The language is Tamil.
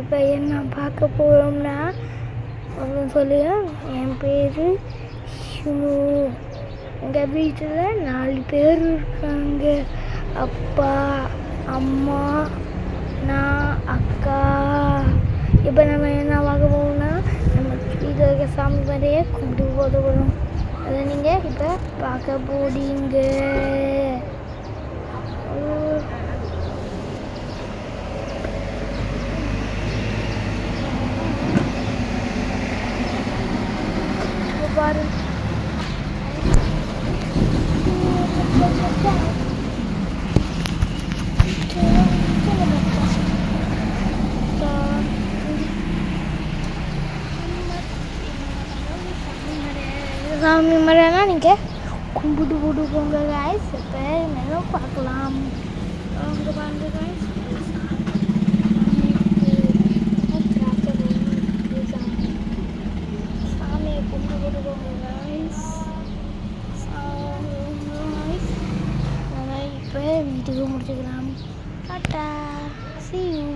இப்போ என்ன பார்க்க போகிறோம்னா சொல்லுவேன். என் பேர் ஷினு. எங்கள் வீட்டில் 4 பேர் இருக்காங்க. அப்பா, அம்மா, நான், அக்கா. இப்போ நம்ம என்ன பார்க்க போகணும்னா நம்ம வீட்டில் இருக்க சாமி மாதிரியே கும்பிட்டு போத போகிறோம். அதை நீங்கள் இப்போ பார்க்க போறீங்க. பாரு சாமி மரனா நீங்கள் கும்பிட்டு போட்டு போங்க காய்ஸ். இப்போ என்ன பார்க்கலாம். அங்கே பாருங்க காய்ஸ், சாமியை கும்பிட்டு போட்டு போங்க காய்ஸ். இப்போ வீட்டுக்கு முடிச்சுக்கலாம். Tata, see you.